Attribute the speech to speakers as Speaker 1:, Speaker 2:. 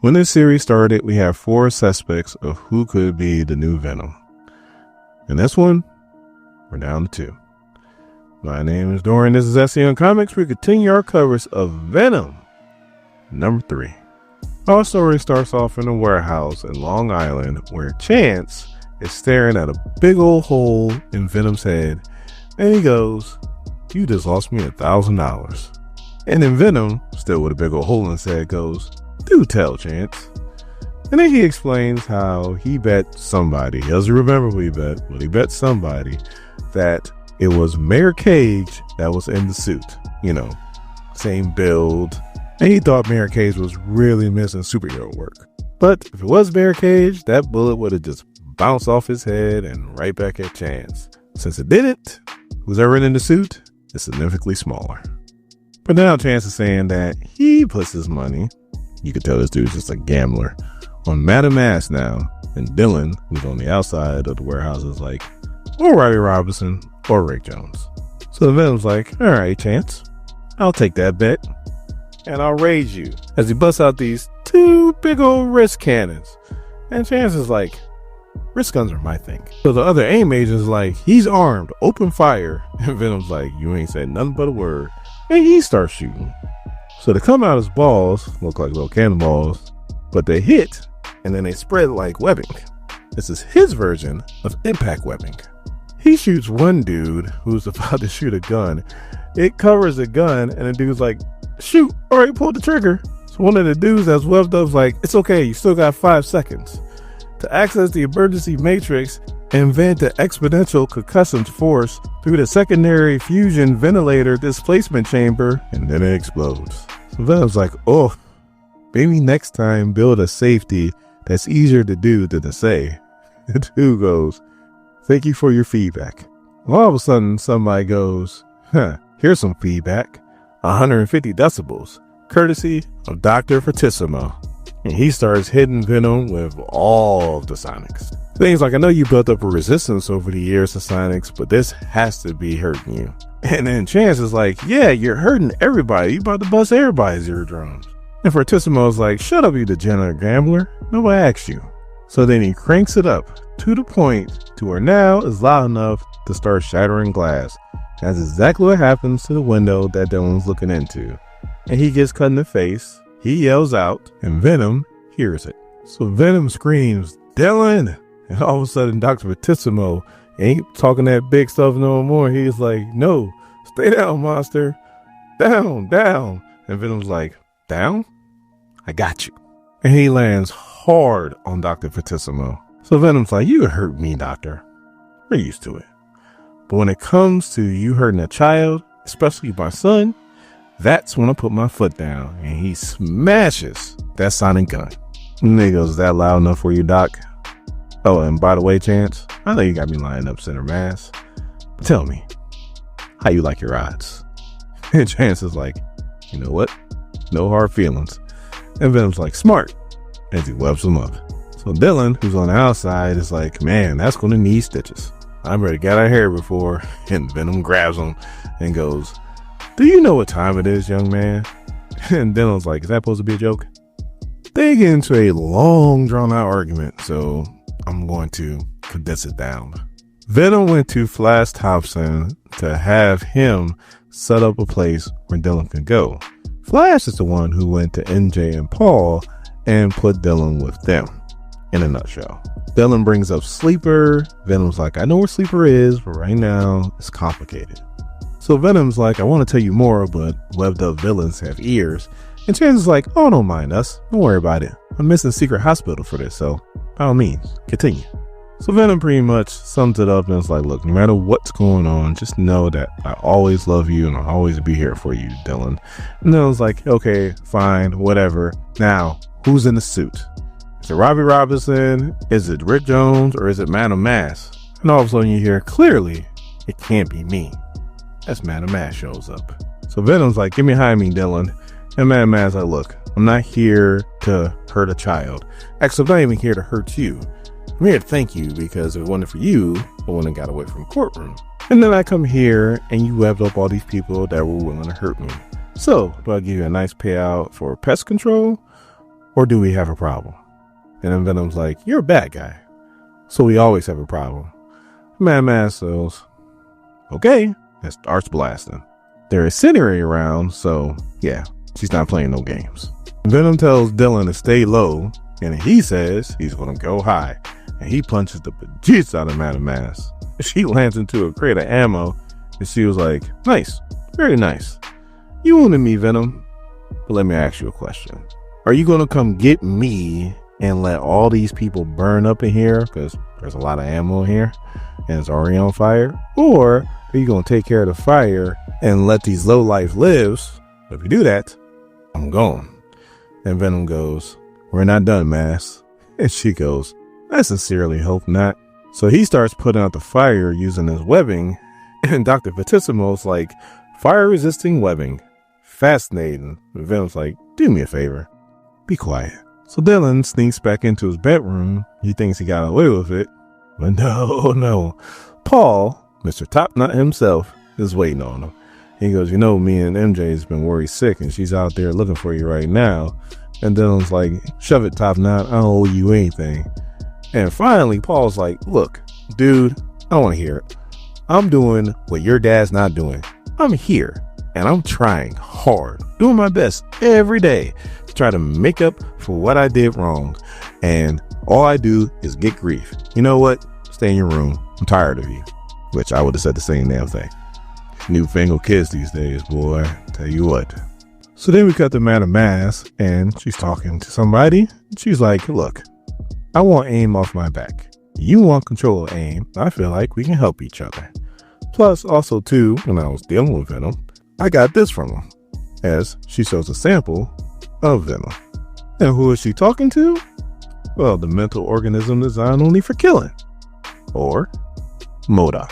Speaker 1: When this series started, we have 4 suspects of who could be the new Venom. In this one, we're down to 2. My name is Dorian. This is A.I.M Comics. We continue our coverage of Venom number 3. Our story starts off in a warehouse in Long Island where Chance is staring at a big old hole in Venom's head, and he goes, "You just lost me $1,000. And then Venom, still with a big old hole in his head, goes, "Do tell, Chance." And then he explains how he bet somebody, he doesn't remember who he bet, but he bet somebody that it was Mayor Cage that was in the suit, same build. And he thought Mayor Cage was really missing superhero work. But if it was Mayor Cage, that bullet would have just bounced off his head and right back at Chance. Since it didn't, who's ever in the suit is significantly smaller. But now Chance is saying that he puts his money, you could tell this dude's just a gambler, on Masque now. And Dylan, who's on the outside of the warehouse, is like, or Robbie Robinson, or Rick Jones. So Venom's like, all right, Chance, I'll take that bet, and I'll raise you. As he busts out these 2 big old wrist cannons. And Chance is like, wrist guns are my thing. So the other AIM agent is like, he's armed, open fire. And Venom's like, you ain't said nothing but a word. And he starts shooting. So they come out as balls, look like little cannonballs, but they hit, and then they spread like webbing. This is his version of impact webbing. He shoots one dude who's about to shoot a gun. It covers the gun, and the dude's like, shoot, all right, pull the trigger. So one of the dudes that's webbed up is like, it's okay, you still got 5 seconds. To access the emergency matrix, invent the exponential concussive force through the secondary fusion ventilator displacement chamber, and then it explodes. So Venom's like, oh, maybe next time build a safety that's easier to do than to say. The dude goes, thank you for your feedback. All of a sudden, somebody goes, here's some feedback. 150 decibels, courtesy of Dr. Fortissimo. And he starts hitting Venom with all of the sonics. Things like, I know you built up a resistance over the years to sonics, but this has to be hurting you. And then Chance is like, yeah, you're hurting everybody. You about to bust everybody's eardrums. And Fortissimo's like, shut up, you degenerate gambler. Nobody asked you. So then he cranks it up to the point to where now it's loud enough to start shattering glass. That's exactly what happens to the window that Dylan's looking into. And he gets cut in the face. He yells out, and Venom hears it. So Venom screams, Dylan! And all of a sudden, Dr. Fortissimo ain't talking that big stuff no more. He's like, no, stay down, monster. Down, down. And Venom's like, down? I got you. And he lands hard on Dr. Fortissimo. So Venom's like, you hurt me, doctor. We're used to it. But when it comes to you hurting a child, especially my son, that's when I put my foot down. And he smashes that sonic gun. And he goes, is that loud enough for you, doc? Oh, and by the way, Chance, I know you got me lying up center mass. But tell me, how you like your odds? And Chance is like, you know what? No hard feelings. And Venom's like, smart. As he webs him up. So Dylan, who's on the outside, is like, man, that's going to need stitches. I'm ready to get out of here before. And Venom grabs him and goes, do you know what time it is, young man? And Dylan's like, is that supposed to be a joke? They get into a long, drawn-out argument, so I'm going to condense it down. Venom went to Flash Thompson to have him set up a place where Dylan can go. Flash is the one who went to NJ and Paul and put Dylan with them, in a nutshell. Dylan brings up Sleeper. Venom's like, I know where Sleeper is, but right now it's complicated. So Venom's like, I want to tell you more, but webbed up villains have ears. And Chance is like, oh, don't mind us. Don't worry about it. I'm missing secret hospital for this, so by all means, continue. So Venom pretty much sums it up and it's like, look, no matter what's going on, just know that I always love you and I'll always be here for you, Dylan. And Dylan's like, okay, fine, whatever. Now, who's in the suit? Is it Robbie Robinson? Is it Rick Jones? Or is it Masque? And all of a sudden you hear, clearly, it can't be me. As Masque shows up. So Venom's like, get behind me, Dylan. And Masque's like, look, I'm not here to hurt a child. Actually, I'm not even here to hurt you. I'm here to thank you because if it wasn't for you, I wouldn't have got away from the courtroom. And then I come here and you webbed up all these people that were willing to hurt me. So, do I give you a nice payout for pest control? or do we have a problem? And then Venom's like, you're a bad guy, so we always have a problem. Mad Mask goes, okay, and starts blasting. There is Incendiary around, so yeah, she's not playing no games. Venom tells Dylan to stay low, and he says he's gonna go high, and he punches the bejesus out of Mad Mask. She lands into a crate of ammo, and she was like, nice, very nice. You wounded me, Venom, but let me ask you a question. Are you gonna come get me and let all these people burn up in here, because there's a lot of ammo in here and it's already on fire? Or are you going to take care of the fire and let these low life lives? If you do that, I'm gone. And Venom goes, we're not done, Masque. And she goes, I sincerely hope not. So he starts putting out the fire using his webbing, and Dr. Fortissimo's like, fire resisting webbing. Fascinating. And Venom's like, do me a favor, be quiet. So Dylan sneaks back into his bedroom. He thinks he got away with it. But no. Paul, Mr. Top Knot himself, is waiting on him. He goes, you know, me and MJ's been worried sick and she's out there looking for you right now. And Dylan's like, shove it, Top Knot, I don't owe you anything. And finally, Paul's like, look, dude, I don't want to hear it. I'm doing what your dad's not doing. I'm here and I'm trying hard, doing my best every day to try to make up for what I did wrong. And all I do is get grief. You know what? Stay in your room. I'm tired of you. Which I would have said the same damn thing. Newfangled kids these days, boy. Tell you what. So then we cut to Mad Mask, and she's talking to somebody. She's like, look, I want A.I.M off my back. You want control of A.I.M. I feel like we can help each other. Plus, also too, when I was dealing with Venom, I got this from him, as she shows a sample of Venom. And who is she talking to? Well, the mental organism designed only for killing. Or MODOK.